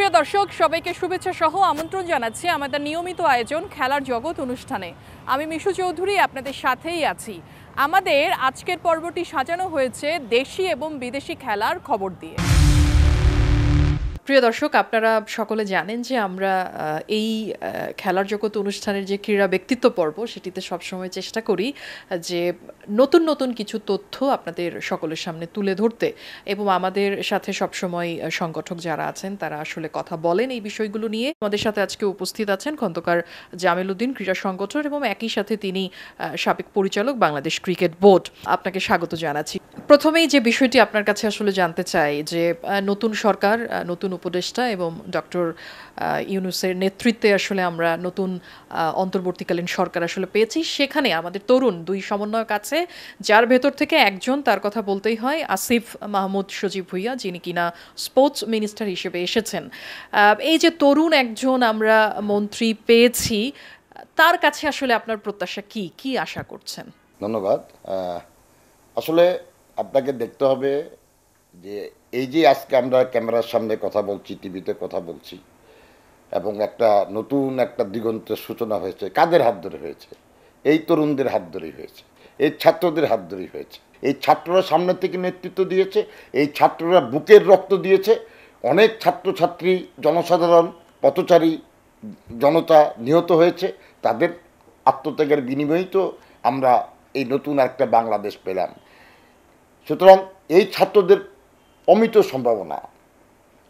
প্রিয় দর্শক সবাইকে শুভেচ্ছা সহ আমন্ত্রণ জানাচ্ছি আমাদের নিয়মিত আয়োজন খেলার জগৎ অনুষ্ঠানে। আমি মিশু চৌধুরী আপনাদের সাথেই আছি। আমাদের আজকের পর্বটি সাজানো হয়েছে দেশি এবং বিদেশি খেলার খবর দিয়ে। প্রিয় দর্শক, আপনারা সকলে জানেন যে আমরা এই খেলার জগৎ অনুষ্ঠানের যে ক্রীড়া ব্যক্তিত্ব পর্ব সেটিতে সবসময় চেষ্টা করি যে নতুন নতুন কিছু তথ্য আপনাদের সকলের সামনে তুলে ধরতে, এবং আমাদের সাথে সবসময় সংগঠক যারা আছেন তারা আসলে কথা বলেন এই বিষয়গুলো নিয়ে। আমাদের সাথে আজকে উপস্থিত আছেন খন্দকার জামিল উদ্দিন, ক্রীড়া সংগঠক, এবং একই সাথে তিনি সাবেক পরিচালক বাংলাদেশ ক্রিকেট বোর্ড। আপনাকে স্বাগত জানাচ্ছি। প্রথমেই যে বিষয়টি আপনার কাছে আসলে জানতে চাই যে নতুন সরকার, নতুন উপদেষ্টা এবং ডক্টর ইউনূসের নেতৃত্বে আসলে আমরা নতুন অন্তর্বর্তীকালীন সরকার আসলে পেয়েছি। সেখানে আমাদের তরুণ দুই সমন্বয়ক আছে, যার ভেতর থেকে একজন, তার কথা বলতেই হয়, আসিফ মাহমুদ সজীব ভুইয়া, যিনি কিনা স্পোর্টস মিনিস্টার হিসেবে এসেছেন। এই যে তরুণ একজন আমরা মন্ত্রী পেয়েছি, তার কাছে আসলে আপনার প্রত্যাশা কি, কি আশা করছেন? ধন্যবাদ। আসলে আপনাকে দেখতে হবে যে এই যে আজকে আমরা ক্যামেরার সামনে কথা বলছি, টিভিতে কথা বলছি, এবং নতুন একটা দিগন্তের সূচনা হয়েছে, কাদের হাত ধরে হয়েছে? এই তরুণদের হাত ধরেই হয়েছে, এই ছাত্রদের হাত ধরেই হয়েছে। এই ছাত্ররা সামনে থেকে নেতৃত্ব দিয়েছে, এই ছাত্ররা বুকের রক্ত দিয়েছে। অনেক ছাত্রছাত্রী, জনসাধারণ, পথচারী জনতা নিহত হয়েছে। তাদের আত্মত্যাগের বিনিময়েই তো আমরা এই নতুন একটা বাংলাদেশ পেলাম। সুতরাং এই ছাত্রদের অমিত সম্ভাবনা,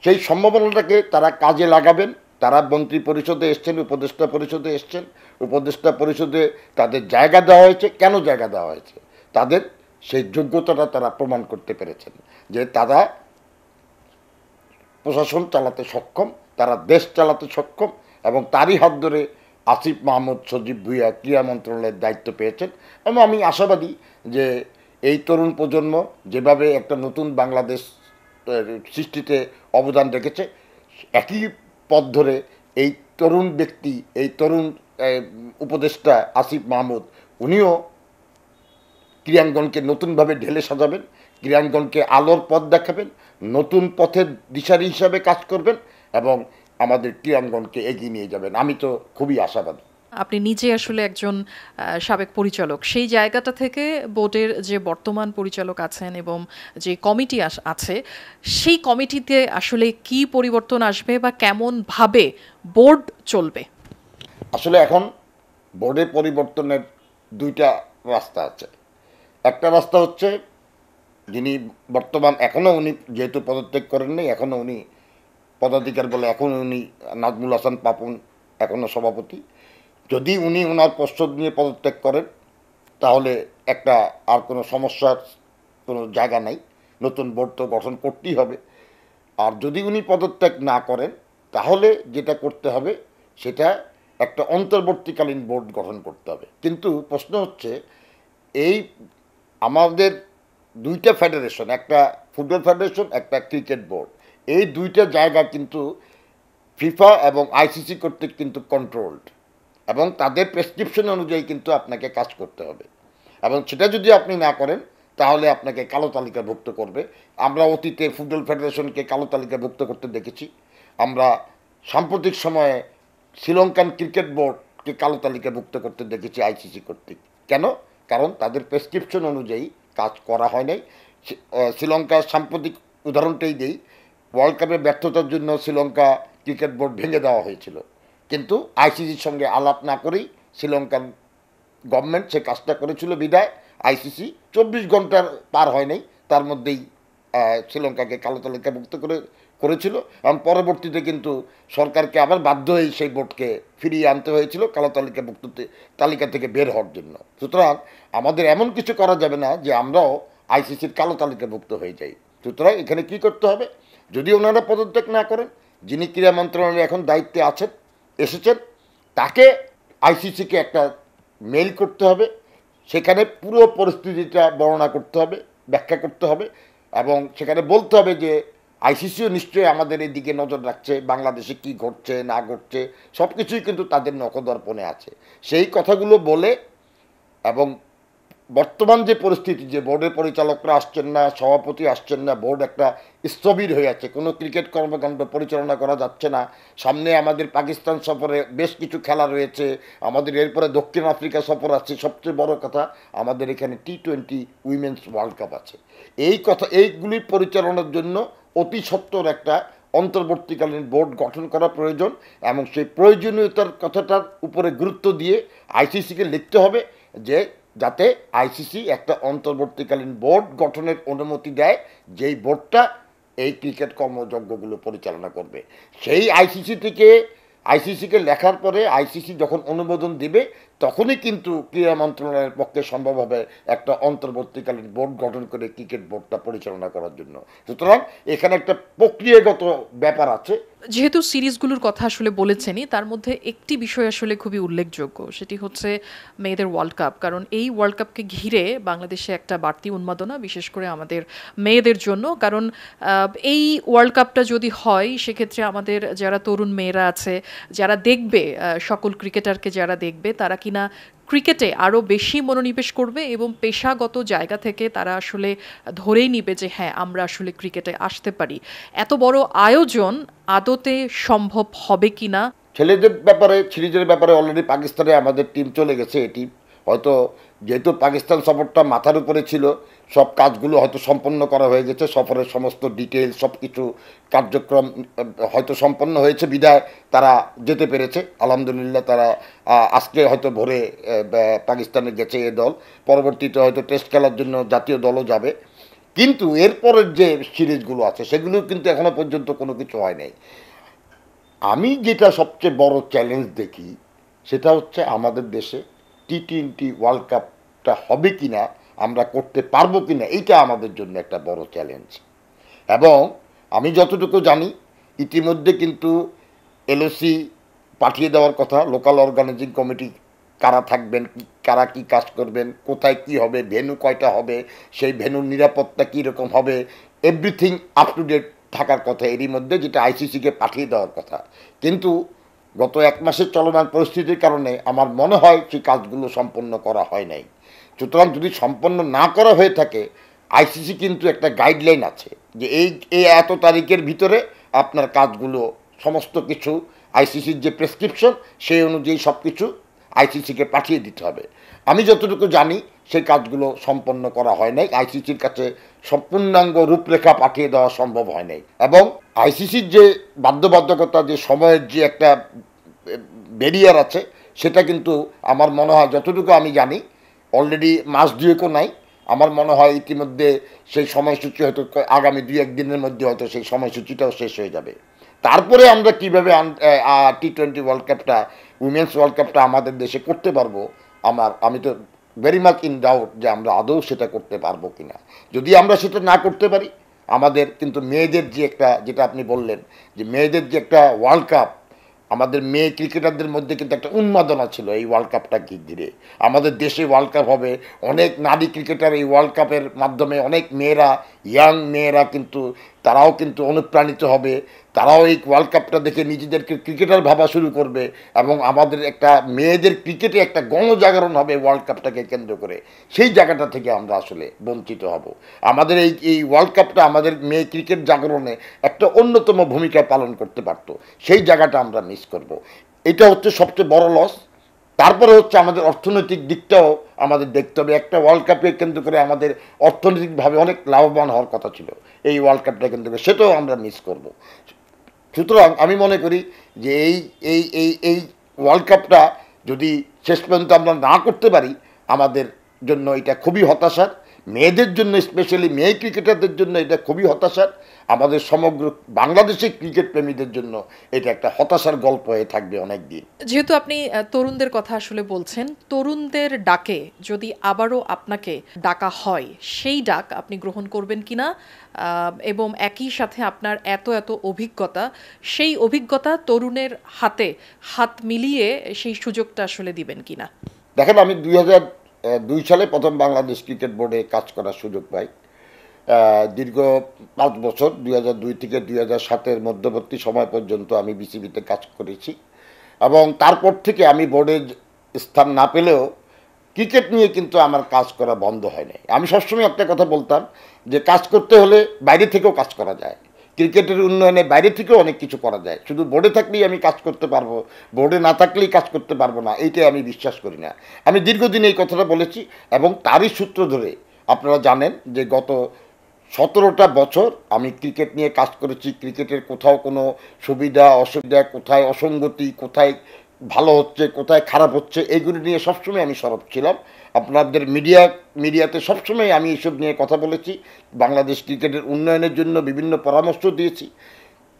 সেই সম্ভাবনাটাকে তারা কাজে লাগাবেন। তারা মন্ত্রী পরিষদে এসছেন, উপদেষ্টা পরিষদে এসছেন। উপদেষ্টা পরিষদে তাদের জায়গা দেওয়া হয়েছে। কেন জায়গা দেওয়া হয়েছে? তাদের সেই যোগ্যতাটা তারা প্রমাণ করতে পেরেছেন যে তারা প্রশাসন চালাতে সক্ষম, তারা দেশ চালাতে সক্ষম, এবং তারই হাত ধরে আসিফ মাহমুদ সজীব ভুইয়া ক্রীড়া মন্ত্রণালয়ের দায়িত্ব পেয়েছেন। এবং আমি আশাবাদী যে এই তরুণ প্রজন্ম যেভাবে একটা নতুন বাংলাদেশ সৃষ্টিতে অবদান রেখেছে, একই পথ ধরে এই তরুণ ব্যক্তি, এই তরুণ উপদেষ্টা আসিফ মাহমুদ, উনিও ক্রীড়াঙ্গনকে নতুনভাবে ঢেলে সাজাবেন, ক্রীড়াঙ্গনকে আলোর পথ দেখাবেন, নতুন পথের দিশারি হিসাবে কাজ করবেন এবং আমাদের ক্রীড়াঙ্গনকে এগিয়ে নিয়ে যাবেন। আমি তো খুবই আশাবাদী। আপনি নিজে আসলে একজন সাবেক পরিচালক, সেই জায়গাটা থেকে বোর্ডের যে বর্তমান পরিচালক আছেন এবং যে কমিটি আছে, সেই কমিটিতে আসলে কি পরিবর্তন আসবে বা কেমনভাবে বোর্ড চলবে? আসলে এখন বোর্ডের পরিবর্তনের দুইটা রাস্তা আছে। একটা রাস্তা হচ্ছে, যিনি বর্তমান, এখনও উনি যেহেতু পদত্যাগ করেননি, এখনও উনি পদাধিকার বলে এখনও উনি নাজমুল হাসান পাপন এখনও সভাপতি। যদি উনি ওনার পর্ষদ নিয়ে পদত্যাগ করেন তাহলে আর কোনো সমস্যার কোনো জায়গা নাই, নতুন বোর্ড তো গঠন করতেই হবে। আর যদি উনি পদত্যাগ না করেন তাহলে যেটা করতে হবে সেটা একটা অন্তর্বর্তীকালীন বোর্ড গঠন করতে হবে। কিন্তু প্রশ্ন হচ্ছে, এই আমাদের দুইটা ফেডারেশন, একটা ফুটবল ফেডারেশন, একটা ক্রিকেট বোর্ড, এই দুইটা জায়গা কিন্তু ফিফা এবং আইসিসি কর্তৃক কিন্তু কন্ট্রোলড, এবং তাদের প্রেসক্রিপশন অনুযায়ী কিন্তু আপনাকে কাজ করতে হবে। এবং সেটা যদি আপনি না করেন তাহলে আপনাকে কালো তালিকাভুক্ত করবে। আমরা অতীতে ফুটবল ফেডারেশনকে কালো তালিকাভুক্ত করতে দেখেছি। আমরা সাম্প্রতিক সময়ে শ্রীলঙ্কান ক্রিকেট বোর্ডকে কালো তালিকাভুক্ত করতে দেখেছি আইসিসি কর্তৃক। কেন? কারণ তাদের প্রেসক্রিপশন অনুযায়ী কাজ করা হয় নাই। শ্রীলঙ্কার সাম্প্রতিক উদাহরণটাই দেই, ওয়ার্ল্ড কাপের ব্যর্থতার জন্য শ্রীলঙ্কা ক্রিকেট বোর্ড ভেঙে দেওয়া হয়েছিল, কিন্তু আইসিসির সঙ্গে আলাপ না করেই শ্রীলঙ্কান গভর্নমেন্ট সে কাজটা করেছিল। বিদায় আইসিসি 24 ঘন্টার পার হয় নাই, তার মধ্যেই শ্রীলঙ্কাকে কালো তালিকাভুক্ত করেছিল, এবং পরবর্তীতে কিন্তু সরকারকে আবার বাধ্য হয়ে সেই বোর্ডকে ফিরিয়ে আনতে হয়েছিল কালো তালিকা থেকে বের হওয়ার জন্য। সুতরাং আমাদের এমন কিছু করা যাবে না যে আমরাও আইসিসির কালো তালিকাভুক্ত হয়ে যাই। সুতরাং এখানে কি করতে হবে, যদি ওনারা পদত্যাগ না করেন, যিনি ক্রীড়া মন্ত্রণালয়ে এখন দায়িত্বে এসেছেন, তাকে আইসিসিকে একটা মেইল করতে হবে, সেখানে পুরো পরিস্থিতিটা বর্ণনা করতে হবে, ব্যাখ্যা করতে হবে, এবং সেখানে বলতে হবে যে আইসিসিও নিশ্চয়ই আমাদের এই দিকে নজর রাখছে, বাংলাদেশে কি ঘটছে না ঘটছে সব কিছুই কিন্তু তাদের নখদর্পণে আছে। সেই কথাগুলো বলে এবং বর্তমান যে পরিস্থিতি, যে বোর্ডের পরিচালকরা আসছেন না, সভাপতি আসছেন না, বোর্ড একটা স্থবির হয়ে আছে, কোনো ক্রিকেট কর্মকাণ্ড পরিচালনা করা যাচ্ছে না। সামনে আমাদের পাকিস্তান সফরে বেশ কিছু খেলা রয়েছে, আমাদের এরপরে দক্ষিণ আফ্রিকা সফর আছে, সবচেয়ে বড় কথা আমাদের এখানে T20 উইমেন্স ওয়ার্ল্ড কাপ আছে। এইগুলি পরিচালনার জন্য অতি সত্বর একটা অন্তর্বর্তীকালীন বোর্ড গঠন করা প্রয়োজন, এবং সেই প্রয়োজনীয়তার কথাটার উপরে গুরুত্ব দিয়ে আইসিসিকে লিখতে হবে যে যাতে আইসিসি একটা অন্তর্বর্তীকালীন বোর্ড গঠনের অনুমতি দেয়, যেই বোর্ডটা এই ক্রিকেট কর্মযজ্ঞগুলো পরিচালনা করবে। সেই আইসিসিকে লেখার পরে আইসিসি যখন অনুমোদন দিবে, তখনই কিন্তু ক্রীড়া মন্ত্রণালয়ের পক্ষে সম্ভব হবে একটা অন্তর্বর্তীকালীন বোর্ড গঠন করে ক্রিকেট বোর্ডটা পরিচালনা করার জন্য। সুতরাং এখানে একটা প্রক্রিয়াগত ব্যাপার আছে। যেহেতু সিরিজগুলোর কথা আসলে বলেছেনই, তার মধ্যে একটি বিষয় আসলে খুবই উল্লেখযোগ্য, সেটি হচ্ছে মেয়েদের ওয়ার্ল্ড কাপ। কারণ এই ওয়ার্ল্ড কাপকে ঘিরে বাংলাদেশে একটা বাড়তি উন্মাদনা, বিশেষ করে আমাদের মেয়েদের জন্য। কারণ এই ওয়ার্ল্ড কাপটা যদি হয়, সেক্ষেত্রে আমাদের যারা তরুণ মেয়েরা আছে, যারা দেখবে, সকল ক্রিকেটারকে যারা দেখবে, তারা কিনা ক্রিকেটে আরও বেশি মনোনিবেশ করবে এবং পেশাগত জায়গা থেকে তারা আসলে ধরেই নিবে যে হ্যাঁ, আমরা আসলে ক্রিকেটে আসতে পারি। এত বড় আয়োজন আদতে সম্ভব হবে কি না? ছেলেদের ব্যাপারে, সিরিজের ব্যাপারে অলরেডি পাকিস্তানে আমাদের টিম চলে গেছে। এটি হয়তো, যেহেতু পাকিস্তান সফরটা মাথার উপরে ছিল, সব কাজগুলো হয়তো সম্পন্ন করা হয়ে গেছে, সফরের সমস্ত ডিটেলস সব কিছু কার্যক্রম হয়তো সম্পন্ন হয়েছে, বিদায় তারা যেতে পেরেছে আলহামদুলিল্লাহ। তারা আজকে হয়তো ভোরে পাকিস্তানে গেছে এ দল, পরবর্তীতে হয়তো টেস্ট খেলার জন্য জাতীয় দলও যাবে। কিন্তু এরপরের যে সিরিজগুলো আছে সেগুলো কিন্তু এখনো পর্যন্ত কোনো কিছু হয় নাই। আমি যেটা সবচেয়ে বড় চ্যালেঞ্জ দেখি, সেটা হচ্ছে আমাদের দেশে T20 ওয়ার্ল্ড কাপটা হবে কি না, আমরা করতে পারবো কি না, এইটা আমাদের জন্য একটা বড় চ্যালেঞ্জ। এবং আমি যতটুকু জানি, ইতিমধ্যে কিন্তু এলওসি পাঠিয়ে দেওয়ার কথা, লোকাল অর্গানাইজিং কমিটি কারা থাকবেন, কারা কী কাজ করবেন, কোথায় কি হবে, ভেন্যু কয়টা হবে, সেই ভেন্যুর নিরাপত্তা কীরকম হবে, এভরিথিং আপ টু ডেট থাকার কথা এরই মধ্যে, যেটা আইসিসিকে পাঠিয়ে দেওয়ার কথা। কিন্তু গত এক মাসের চলমান পরিস্থিতির কারণে আমার মনে হয় সেই কাজগুলো সম্পন্ন করা হয় নাই। সুতরাং যদি সম্পন্ন না করা হয়ে থাকে, আইসিসি কিন্তু একটা গাইডলাইন আছে যে এই এত তারিখের ভিতরে আপনার কাজগুলো সমস্ত কিছু, আইসিসির যে প্রেসক্রিপশন সেই অনুযায়ী সব কিছু আইসিসিকে পাঠিয়ে দিতে হবে। আমি যতটুকু জানি সেই কাজগুলো সম্পন্ন করা হয় নাই, আইসিসির কাছে সম্পূর্ণাঙ্গ রূপরেখা পাঠিয়ে দেওয়া সম্ভব হয় নাই। এবং আইসিসির যে বাধ্যবাধকতা, যে সময়ের যে একটা ব্যারিয়ার আছে, সেটা কিন্তু আমার মনে হয়, যতটুকু আমি জানি, অলরেডি মাস দুয়েকও নাই, আমার মনে হয় ইতিমধ্যে সেই সময়সূচি হয়তো আগামী 2-1 দিনের মধ্যে হয়তো সেই সময়সূচিটাও শেষ হয়ে যাবে। তারপরে আমরা কীভাবে T20 ওয়ার্ল্ড কাপটা, উইমেন্স ওয়ার্ল্ড কাপটা আমাদের দেশে করতে পারবো, আমি তো ভেরি মাচ ইন ডাউট যে আমরা আদৌ সেটা করতে পারবো কি না। যদি আমরা সেটা না করতে পারি, আমাদের কিন্তু মেয়েদের যে একটা, যেটা আপনি বললেন যে মেয়েদের যে একটা ওয়ার্ল্ড কাপ, আমাদের মেয়ে ক্রিকেটারদের মধ্যে কিন্তু একটা উন্মাদনা ছিল এই ওয়ার্ল্ড কাপটা ঘিরে। আমাদের দেশে ওয়ার্ল্ড কাপ হবে, অনেক নারী ক্রিকেটার এই ওয়ার্ল্ড কাপের মাধ্যমে, অনেক মেয়েরা, ইয়াং মেয়েরা কিন্তু তারাও কিন্তু অনুপ্রাণিত হবে, তারাও এই ওয়ার্ল্ড কাপটা দেখে নিজেদেরকে ক্রিকেটার ভাবা শুরু করবে, এবং আমাদের একটা মেয়েদের ক্রিকেটে একটা গণজাগরণ হবে ওয়ার্ল্ড কাপটাকে কেন্দ্র করে। সেই জায়গাটা থেকে আমরা আসলে বঞ্চিত হব। আমাদের এই ওয়ার্ল্ড কাপটা আমাদের মেয়ে ক্রিকেট জাগরণে একটা অন্যতম ভূমিকা পালন করতে পারতো, সেই জায়গাটা আমরা মিস করব। এটা হচ্ছে সবচেয়ে বড় লস। তারপরে হচ্ছে আমাদের অর্থনৈতিক দিকটাও আমাদের দেখতে হবে। একটা ওয়ার্ল্ড কাপকে কেন্দ্র করে আমাদের অর্থনৈতিকভাবে অনেক লাভবান হওয়ার কথা ছিল এই ওয়ার্ল্ড কাপটা কেন্দ্র করে, সেটাও আমরা মিস করব। সুতরাং আমি মনে করি যে এই এই এই এই ওয়ার্ল্ড কাপটা যদি শেষ পর্যন্ত আমরা না করতে পারি, আমাদের জন্য এটা খুবই হতাশার। মেয়েদের জন্য, স্পেশালি মেয়ে ক্রিকেটারদের জন্য এটা খুবই হতাশার। আমাদের সমগ্র বাংলাদেশের ক্রিকেট প্রেমীদের জন্য এটা একটা হতাশার গল্প হয়ে থাকবে অনেক দিন। যেহেতু আপনি তরুণদের কথা আসলে বলছেন, তরুণদের ডাকে যদি আবারও আপনাকে ডাকা হয়, সেই ডাক আপনি গ্রহণ করবেন কিনা, এবং একই সাথে আপনার এত এত অভিজ্ঞতা, সেই অভিজ্ঞতা তরুণের হাতে হাত মিলিয়ে সেই সুযোগটা আসলে দিবেন কিনা? দেখেন, আমি 2002 সালে প্রথম বাংলাদেশ ক্রিকেট বোর্ডে কাজ করার সুযোগ পাই। দীর্ঘ 5 বছর, 2002 থেকে 2007-এর মধ্যবর্তী সময় পর্যন্ত আমি বিসিবিতে কাজ করেছি। এবং তারপর থেকে আমি বোর্ডে স্থান না পেলেও ক্রিকেট নিয়ে কিন্তু আমার কাজ করা বন্ধ হয় নাই। আমি সবসময় একটা কথা বলতাম যে কাজ করতে হলে বাইরে থেকেও কাজ করা যায়, ক্রিকেটের উন্নয়নে বাইরে থেকেও অনেক কিছু করা যায়। শুধু বোর্ডে থাকলেই আমি কাজ করতে পারবো, বোর্ডে না থাকলেই কাজ করতে পারবো না, এইটাই আমি বিশ্বাস করি না। আমি দীর্ঘদিন এই কথাটা বলেছি এবং তারই সূত্র ধরে আপনারা জানেন যে গত 17টা বছর আমি ক্রিকেট নিয়ে কাজ করেছি। ক্রিকেটের কোথাও কোনো সুবিধা অসুবিধা, কোথায় অসঙ্গতি, কোথায় ভালো হচ্ছে, কোথায় খারাপ হচ্ছে, এইগুলি নিয়ে সবসময় আমি সরব ছিলাম। আপনাদের মিডিয়াতে সবসময় আমি এইসব নিয়ে কথা বলেছি। বাংলাদেশ ক্রিকেটের উন্নয়নের জন্য বিভিন্ন পরামর্শ দিয়েছি।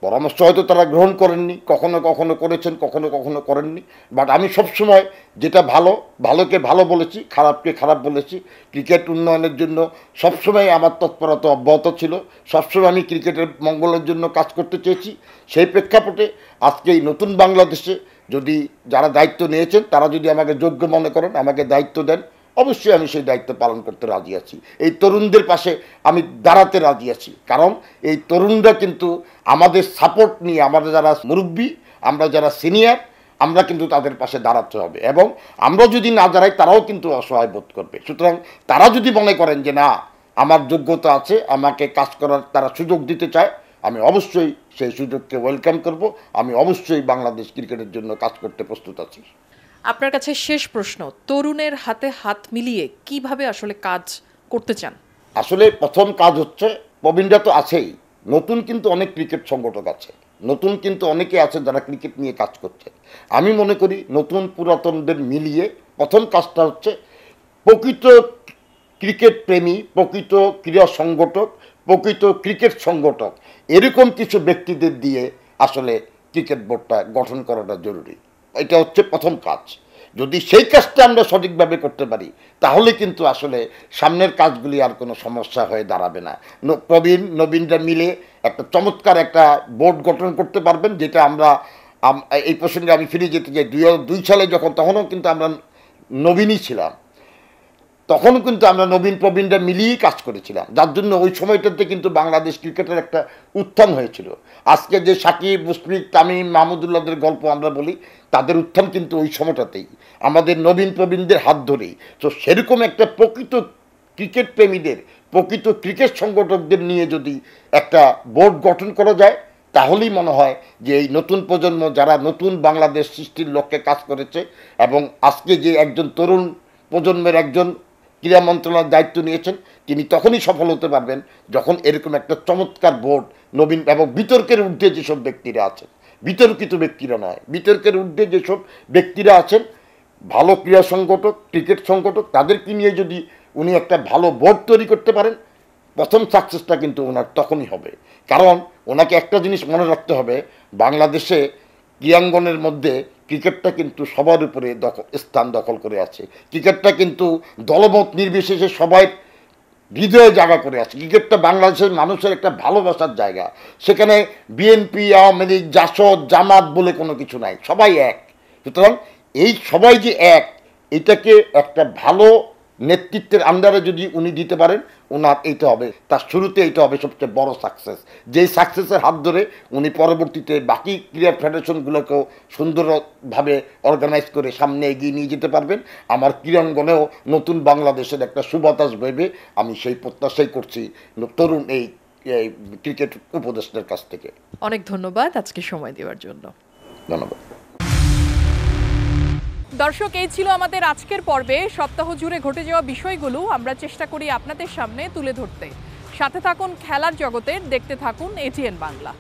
পরামর্শ হয়তো তারা গ্রহণ করেননি, কখনো কখনো করেছেন, কখনো কখনো করেননি। বাট আমি সবসময় যেটা ভালো, ভালোকে ভালো বলেছি, খারাপকে খারাপ বলেছি। ক্রিকেট উন্নয়নের জন্য সবসময় আমার তৎপরতা অব্যাহত ছিল। সবসময় আমি ক্রিকেটের মঙ্গলের জন্য কাজ করতে চেয়েছি। সেই প্রেক্ষাপটে আজকে এই নতুন বাংলাদেশে যদি যারা দায়িত্ব নিয়েছেন তারা যদি আমাকে যোগ্য মনে করেন, আমাকে দায়িত্ব দেন, অবশ্যই আমি সেই দায়িত্ব পালন করতে রাজি আছি। এই তরুণদের পাশে আমি দাঁড়াতে রাজি আছি, কারণ এই তরুণরা কিন্তু আমাদের সাপোর্ট নিয়ে, আমাদের যারা মুরব্বী, আমরা যারা সিনিয়র, আমরা কিন্তু তাদের পাশে দাঁড়াতে হবে। এবং আমরা যদি না দাঁড়াই তারাও কিন্তু অসহায় বোধ করবে। সুতরাং তারা যদি মনে করেন যে না আমার যোগ্যতা আছে, আমাকে কাজ করার তারা সুযোগ দিতে চায়, আমি অবশ্যই সেই সুযোগকে ওয়েলকাম করব। আমি অবশ্যই বাংলাদেশ ক্রিকেটের জন্য কাজ করতে প্রস্তুত আছি। আপনার কাছে শেষ প্রশ্ন, তরুণের হাতে হাত মিলিয়ে কিভাবে আসলে কাজ করতে চান? আসলে প্রথম কাজ হচ্ছে, প্রবীণরা তো আছেই, নতুন কিন্তু অনেক ক্রিকেট সংগঠক আছে, নতুন কিন্তু অনেকে আছে যারা ক্রিকেট নিয়ে কাজ করছে। আমি মনে করি নতুন পুরাতনদের মিলিয়ে প্রথম কাজটা হচ্ছে প্রকৃত ক্রিকেট প্রেমী, প্রকৃত ক্রীড়া সংগঠক, প্রকৃত ক্রিকেট সংগঠক এরকম কিছু ব্যক্তিদের দিয়ে আসলে ক্রিকেট বোর্ডটা গঠন করাটা জরুরি। এটা হচ্ছে প্রথম কাজ। যদি সেই কাজটা আমরা সঠিকভাবে করতে পারি তাহলে কিন্তু আসলে সামনের কাজগুলি আর কোনো সমস্যা হয়ে দাঁড়াবে না। নবীনরা মিলে একটা চমৎকার একটা বোর্ড গঠন করতে পারবেন, যেটা আমরা এই প্রসঙ্গে আমি ফিরে যেতে চাই। 2002 সালে যখন, তখনও কিন্তু আমরা নবীনই ছিলাম, তখনও কিন্তু আমরা নবীন প্রবীণরা মিলিয়েই কাজ করেছিলাম, যার জন্য ওই সময়টাতে কিন্তু বাংলাদেশ ক্রিকেটের একটা উত্থান হয়েছিল। আজকে যে সাকিব, মুশফিক, তামিম, মাহমুদুল্লাহদের গল্প আমরা বলি, তাদের উত্থান কিন্তু ওই সময়টাতেই আমাদের নবীন প্রবীণদের হাত ধরেই। তো সেরকম একটা প্রকৃত ক্রিকেট প্রেমীদের, প্রকৃত ক্রিকেট সংগঠকদের নিয়ে যদি একটা বোর্ড গঠন করা যায় তাহলেই মনে হয় যে এই নতুন প্রজন্ম যারা নতুন বাংলাদেশ সৃষ্টির লক্ষ্যে কাজ করেছে, এবং আজকে যে একজন তরুণ প্রজন্মের একজন ক্রীড়া মন্ত্রণালয়ের দায়িত্ব নিয়েছেন, তিনি তখনই সফল হতে পারবেন যখন এরকম একটা চমৎকার বোর্ড, নবীন এবং বিতর্কের ঊর্ধ্বে যেসব ব্যক্তিরা আছেন, বিতর্কিত ব্যক্তিরা নয়, বিতর্কের ঊর্ধ্বে যেসব ব্যক্তিরা আছেন, ভালো ক্রীড়া সংগঠক, ক্রিকেট সংগঠক, তাদেরকে নিয়ে যদি উনি একটা ভালো বোর্ড তৈরি করতে পারেন, প্রথম সাকসেসটা কিন্তু ওনার তখনই হবে। কারণ ওনাকে একটা জিনিস মনে রাখতে হবে, বাংলাদেশে ক্রীড়াঙ্গনের মধ্যে ক্রিকেটটা কিন্তু সবার উপরে স্থান দখল করে আছে। ক্রিকেটটা কিন্তু দলমত নির্বিশেষে সবাই হৃদয়ে জায়গা করে আছে। ক্রিকেটটা বাংলাদেশের মানুষের একটা ভালোবাসার জায়গা। সেখানে বিএনপি, আওয়ামী লীগ, জাসদ, জামাত বলে কোনো কিছু নাই, সবাই এক। সুতরাং এই সবাই যে এক, এটাকে একটা ভালো নেতৃত্বের আন্ডারে যদি উনি দিতে পারেন, ওনার এইটা হবে, তার শুরুতে এইটা হবে সবচেয়ে বড় সাকসেস। যেই সাকসেসের হাত ধরে উনি পরবর্তীতে বাকি ক্রীড়া ফেডারেশনগুলোকেও সুন্দরভাবে অর্গানাইজ করে সামনে এগিয়ে নিয়ে যেতে পারবেন। আমার ক্রীড়াঙ্গনেও নতুন বাংলাদেশের একটা সুবাতাস বইবে, আমি সেই প্রত্যাশাই করছি তরুণ এই ক্রিকেট উপদেষ্টার কাছ থেকে। অনেক ধন্যবাদ আজকে সময় দেওয়ার জন্য। ধন্যবাদ। দর্শক, এই ছিল আমাদের আজকের পর্বে। সপ্তাহ জুড়ে ঘটে যাওয়া বিষয়গুলো আমরা চেষ্টা করি আপনাদের সামনে তুলে ধরতে। সাথে থাকুন খেলার জগতের, দেখতে থাকুন এটিএন বাংলা।